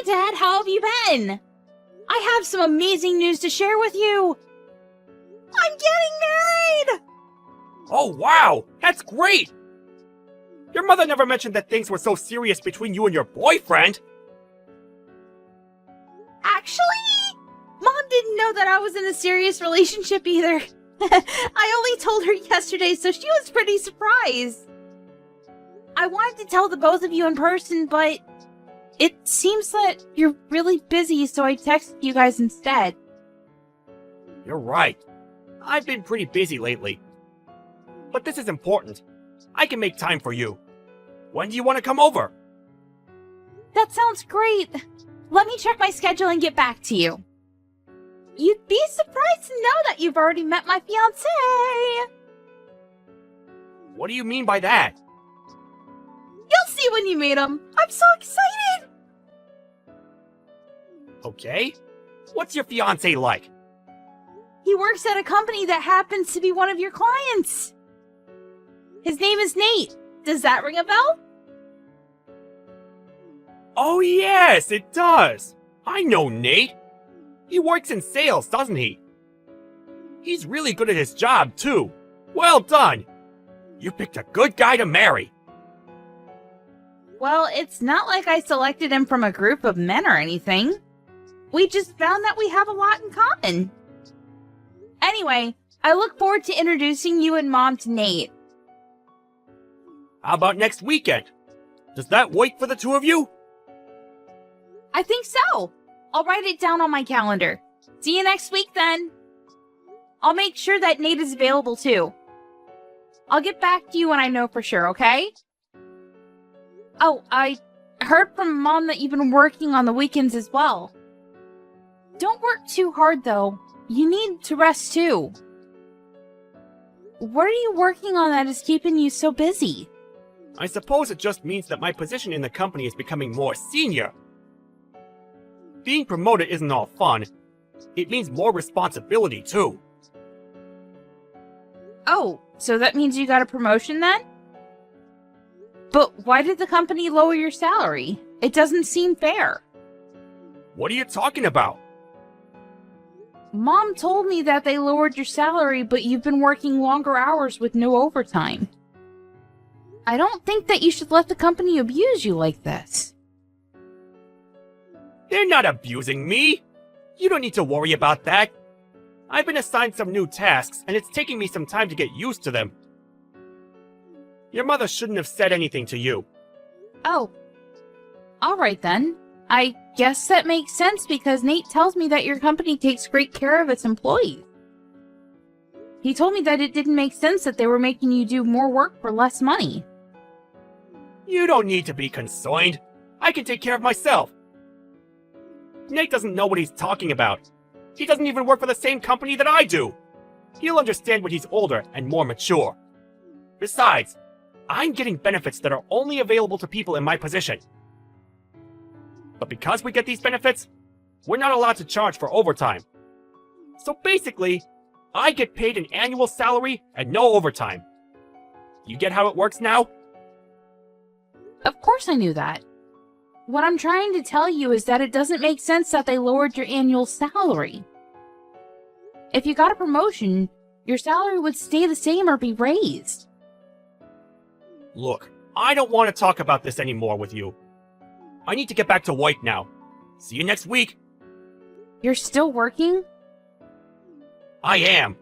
Dad, how have you been? I have some amazing news to share with you. I'm getting married! Oh, wow! That's great! Your mother never mentioned that things were so serious between you and your boyfriend! Actually, Mom didn't know that I was in a serious relationship either. I only told her yesterday, so she was pretty surprised. I wanted to tell the both of you in person, but it seems that you're really busy, so I texted you guys instead. You're right. I've been pretty busy lately. But this is important. I can make time for you. When do you want to come over? That sounds great. Let me check my schedule and get back to you. You'd be surprised to know that you've already met my fiancé. What do you mean by that? You'll see when you meet him. I'm so excited. Okay. What's your fiancé like? He works at a company that happens to be one of your clients. His name is Nate. Does that ring a bell? Oh yes, it does! I know Nate! He works in sales, doesn't he? He's really good at his job, too. Well done! You picked a good guy to marry. Well, it's not like I selected him from a group of men or anything. We just found that we have a lot in common. Anyway, I look forward to introducing you and Mom to Nate. How about next weekend? Does that work for the two of you? I think so. I'll write it down on my calendar. See you next week then. I'll make sure that Nate is available too. I'll get back to you when I know for sure, okay? Oh, I heard from Mom that you've been working on the weekends as well. Don't work too hard though. You need to rest too. What are you working on that is keeping you so busy? I suppose it just means that my position in the company is becoming more senior. Being promoted isn't all fun. It means more responsibility, too. Oh, so that means you got a promotion then? But why did the company lower your salary? It doesn't seem fair. What are you talking about? Mom told me that they lowered your salary, but you've been working longer hours with no overtime. I don't think that you should let the company abuse you like this. They're not abusing me! You don't need to worry about that. I've been assigned some new tasks, and it's taking me some time to get used to them. Your mother shouldn't have said anything to you. Oh. Alright then. I guess that makes sense because Nate tells me that your company takes great care of its employees. He told me that it didn't make sense that they were making you do more work for less money. You don't need to be concerned. I can take care of myself. Nate doesn't know what he's talking about. He doesn't even work for the same company that I do. He'll understand when he's older and more mature. Besides, I'm getting benefits that are only available to people in my position. But because we get these benefits, we're not allowed to charge for overtime. So basically, I get paid an annual salary and no overtime. You get how it works now? Of course I knew that. What I'm trying to tell you is that it doesn't make sense that they lowered your annual salary. If you got a promotion, your salary would stay the same or be raised. Look, I don't want to talk about this anymore with you. I need to get back to work now. See you next week. You're still working? I am.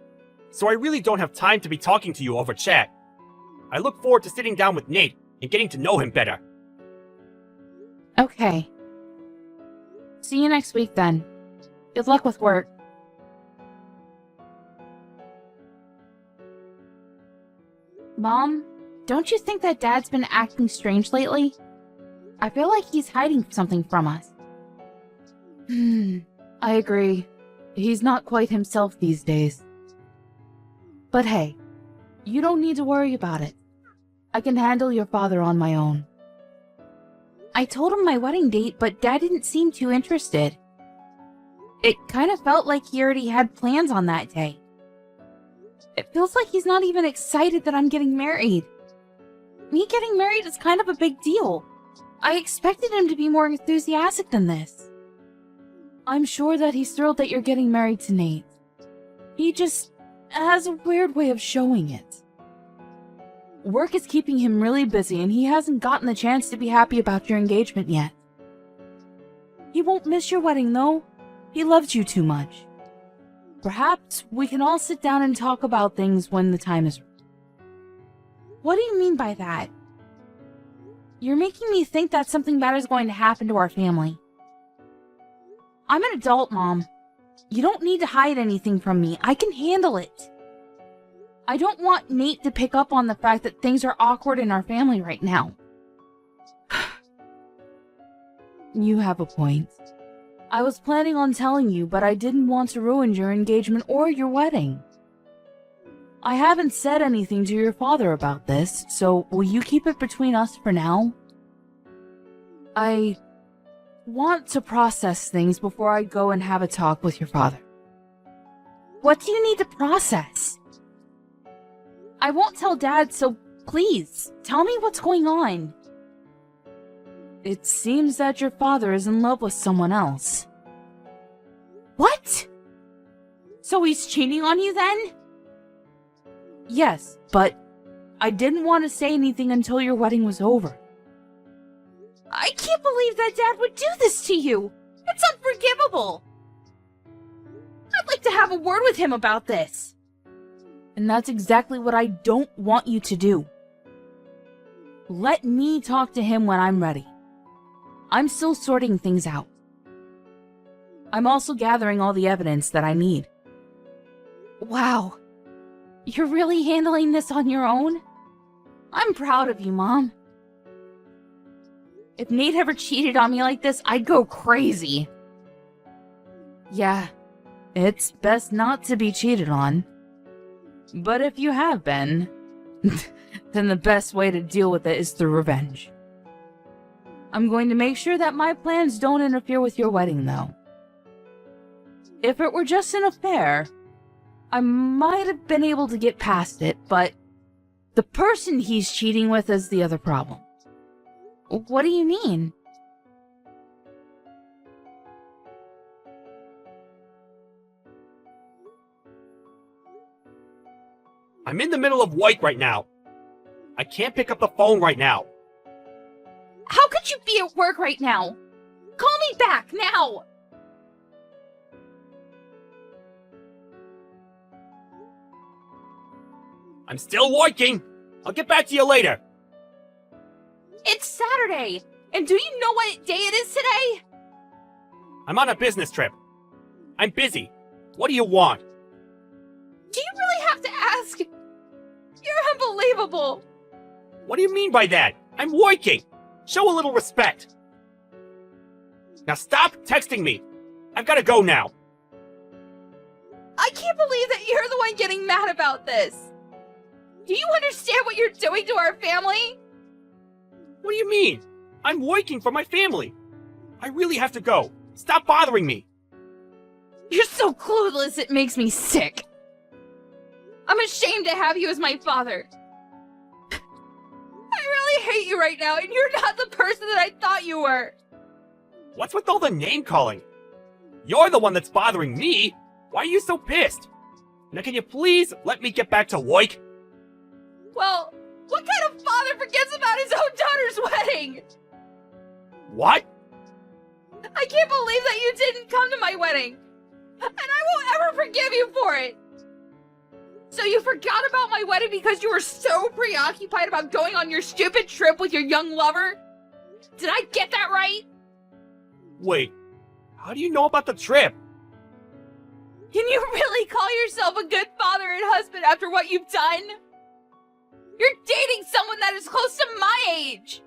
So I really don't have time to be talking to you over chat. I look forward to sitting down with Nate and getting to know him better. Okay. See you next week then. Good luck with work. Mom, don't you think that Dad's been acting strange lately? I feel like he's hiding something from us. I agree. He's not quite himself these days. But hey, you don't need to worry about it. I can handle your father on my own. I told him my wedding date, but Dad didn't seem too interested. It kind of felt like he already had plans on that day. It feels like he's not even excited that I'm getting married. Me getting married is kind of a big deal. I expected him to be more enthusiastic than this. I'm sure that he's thrilled that you're getting married to Nate. He just has a weird way of showing it. Work is keeping him really busy and he hasn't gotten the chance to be happy about your engagement yet. He won't miss your wedding though. He loves you too much. Perhaps we can all sit down and talk about things when the time is right. What do you mean by that? You're making me think that something bad is going to happen to our family. I'm an adult, Mom. You don't need to hide anything from me. I can handle it. I don't want Nate to pick up on the fact that things are awkward in our family right now. You have a point. I was planning on telling you, but I didn't want to ruin your engagement or your wedding. I haven't said anything to your father about this, so will you keep it between us for now? I want to process things before I go and have a talk with your father. What do you need to process? I won't tell Dad, so please, tell me what's going on. It seems that your father is in love with someone else. What? So he's cheating on you then? Yes, but I didn't want to say anything until your wedding was over. I can't believe that Dad would do this to you. It's unforgivable. I'd like to have a word with him about this. And that's exactly what I don't want you to do. Let me talk to him when I'm ready. I'm still sorting things out. I'm also gathering all the evidence that I need. Wow. You're really handling this on your own? I'm proud of you, Mom. If Nate ever cheated on me like this, I'd go crazy. Yeah, it's best not to be cheated on. But if you have been, then the best way to deal with it is through revenge. I'm going to make sure that my plans don't interfere with your wedding, though. If it were just an affair, I might have been able to get past it, but the person he's cheating with is the other problem. What do you mean? I'm in the middle of work right now. I can't pick up the phone right now. How could you be at work right now? Call me back now! I'm still working. I'll get back to you later. It's Saturday, and do you know what day it is today? I'm on a business trip. I'm busy. What do you want? Do you really have to ask? You're unbelievable. What do you mean by that? I'm working. Show a little respect. Now stop texting me. I've got to go now. I can't believe that you're the one getting mad about this. Do you understand what you're doing to our family? What do you mean? I'm working for my family. I really have to go. Stop bothering me. You're so clueless it makes me sick. I'm ashamed to have you as my father. I really hate you right now, and you're not the person that I thought you were. What's with all the name calling? You're the one that's bothering me. Why are you so pissed? Now can you please let me get back to work? Well, what kind of father forgets about his own daughter's wedding? What? I can't believe that you didn't come to my wedding. And I won't ever forgive you for it. So you forgot about my wedding because you were so preoccupied about going on your stupid trip with your young lover? Did I get that right? Wait, how do you know about the trip? Can you really call yourself a good father and husband after what you've done? You're dating someone that is close to my age.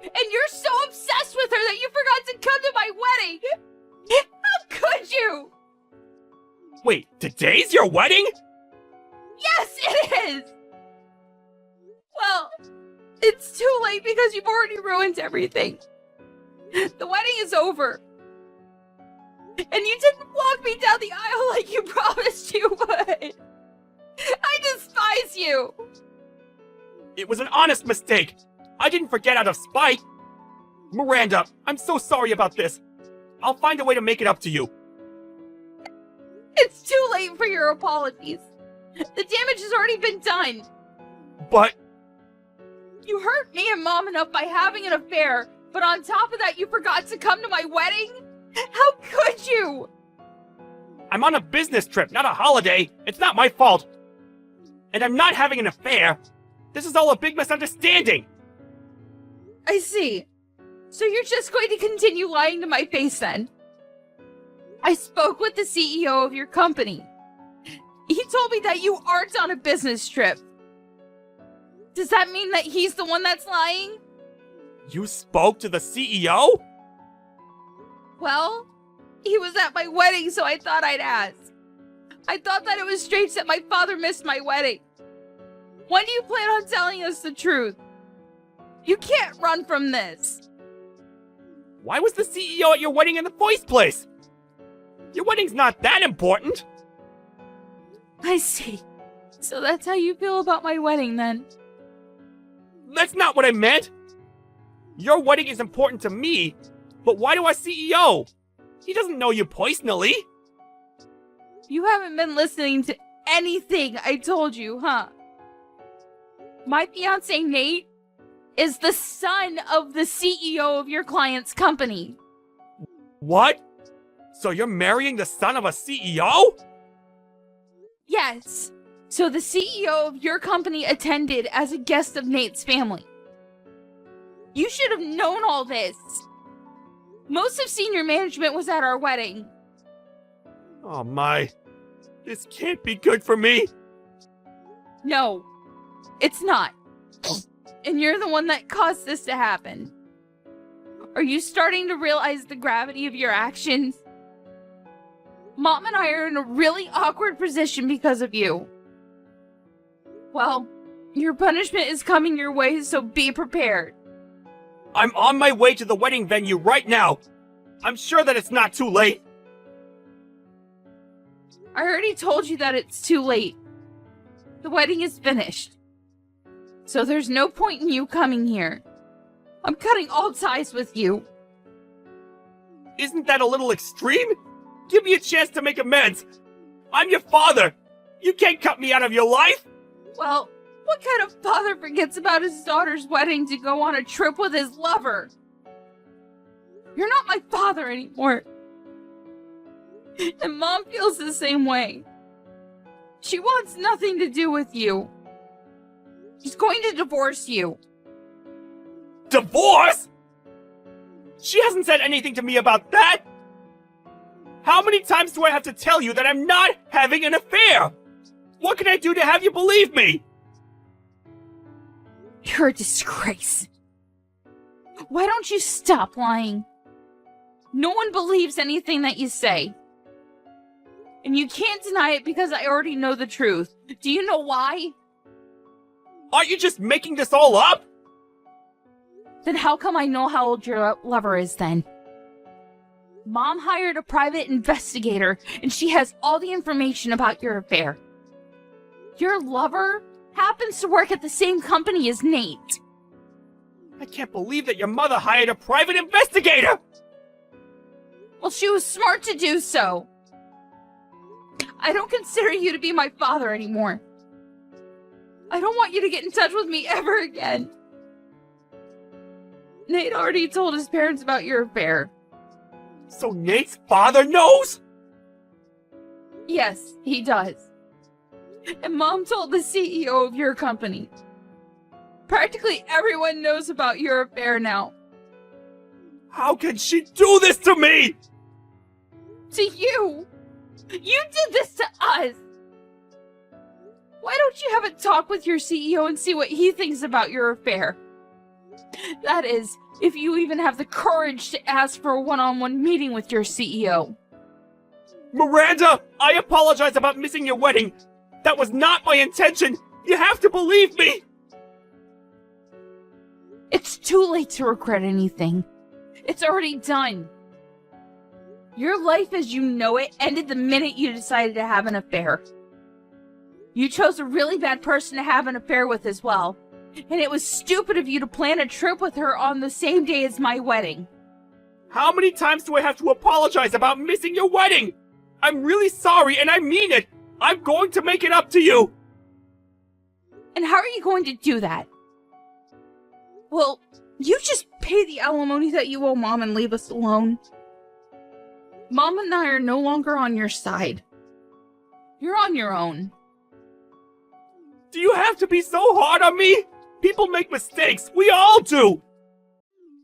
And you're so obsessed with her that you forgot to come to my wedding. How could you? Wait, today's your wedding? Yes, it is! Well, it's too late because you've already ruined everything. The wedding is over. And you didn't walk me down the aisle like you promised you would. I despise you. It was an honest mistake. I didn't forget out of spite. Miranda, I'm so sorry about this. I'll find a way to make it up to you. It's too late for your apologies. The damage has already been done. But You hurt me and Mom enough by having an affair, but on top of that, you forgot to come to my wedding? How could you? I'm on a business trip, not a holiday. It's not my fault. And I'm not having an affair. This is all a big misunderstanding. I see. So you're just going to continue lying to my face then? I spoke with the CEO of your company. He told me that you aren't on a business trip. Does that mean that he's the one that's lying? You spoke to the CEO? Well, he was at my wedding, so I thought I'd ask. I thought that it was strange that my father missed my wedding. When do you plan on telling us the truth? You can't run from this. Why was the CEO at your wedding in the first place? Your wedding's not that important. I see. So that's how you feel about my wedding then? That's not what I meant. Your wedding is important to me, but why to our CEO? He doesn't know you personally. You haven't been listening to anything I told you, huh? My fiancé Nate is the son of the CEO of your client's company. What? So you're marrying the son of a CEO? Yes. So the CEO of your company attended as a guest of Nate's family. You should have known all this. Most of senior management was at our wedding. Oh my. This can't be good for me. No, it's not. And you're the one that caused this to happen. Are you starting to realize the gravity of your actions? Mom and I are in a really awkward position because of you. Well, your punishment is coming your way, so be prepared. I'm on my way to the wedding venue right now. I'm sure that it's not too late. I already told you that it's too late. The wedding is finished. So there's no point in you coming here. I'm cutting all ties with you. Isn't that a little extreme? Give me a chance to make amends. I'm your father. You can't cut me out of your life. Well, what kind of father forgets about his daughter's wedding to go on a trip with his lover? You're not my father anymore. And Mom feels the same way. She wants nothing to do with you. She's going to divorce you. Divorce? She hasn't said anything to me about that. How many times do I have to tell you that I'm not having an affair? What can I do to have you believe me? You're a disgrace. Why don't you stop lying? No one believes anything that you say. And you can't deny it because I already know the truth. Do you know why? Aren't you just making this all up? Then how come I know how old your lover is then? Mom hired a private investigator, and she has all the information about your affair. Your lover happens to work at the same company as Nate. I can't believe that your mother hired a private investigator! Well, she was smart to do so. I don't consider you to be my father anymore. I don't want you to get in touch with me ever again. Nate already told his parents about your affair. So Nate's father knows? Yes, he does. And Mom told the CEO of your company. Practically everyone knows about your affair now. How can she do this to me? To you! You did this to us! Why don't you have a talk with your CEO and see what he thinks about your affair? That is, if you even have the courage to ask for a one-on-one meeting with your CEO. Miranda, I apologize about missing your wedding. That was not my intention. You have to believe me. It's too late to regret anything. It's already done. Your life as you know it ended the minute you decided to have an affair. You chose a really bad person to have an affair with as well. And it was stupid of you to plan a trip with her on the same day as my wedding. How many times do I have to apologize about missing your wedding? I'm really sorry, and I mean it. I'm going to make it up to you. And how are you going to do that? Well, you just pay the alimony that you owe Mom and leave us alone. Mom and I are no longer on your side. You're on your own. Do you have to be so hard on me? People make mistakes. We all do.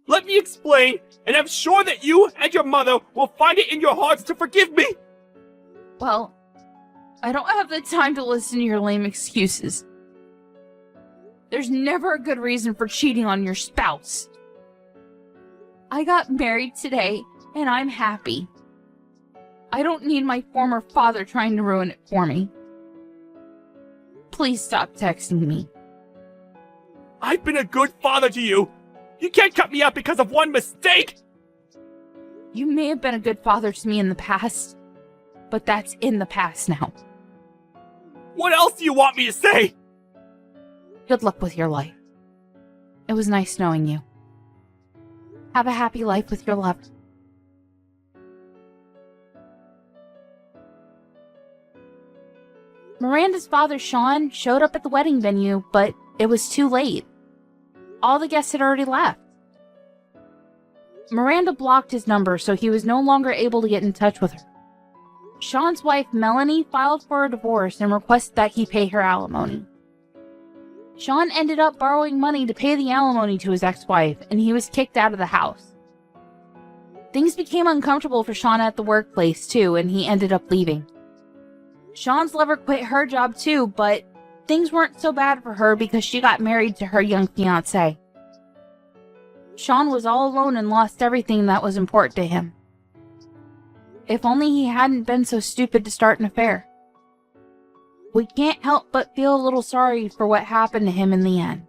Let me explain, and I'm sure that you and your mother will find it in your hearts to forgive me. Well, I don't have the time to listen to your lame excuses. There's never a good reason for cheating on your spouse. I got married today, and I'm happy. I don't need my former father trying to ruin it for me. Please stop texting me. I've been a good father to you. You can't cut me out because of one mistake. You may have been a good father to me in the past, but that's in the past now. What else do you want me to say? Good luck with your life. It was nice knowing you. Have a happy life with your lover. Miranda's father, Sean, showed up at the wedding venue, but it was too late. All the guests had already left. Miranda blocked his number, so he was no longer able to get in touch with her. Sean's wife, Melanie, filed for a divorce and requested that he pay her alimony. Sean ended up borrowing money to pay the alimony to his ex-wife, and he was kicked out of the house. Things became uncomfortable for Sean at the workplace, too, and he ended up leaving. Sean's lover quit her job, too, but things weren't so bad for her because she got married to her young fiancé. Sean was all alone and lost everything that was important to him. If only he hadn't been so stupid to start an affair. We can't help but feel a little sorry for what happened to him in the end.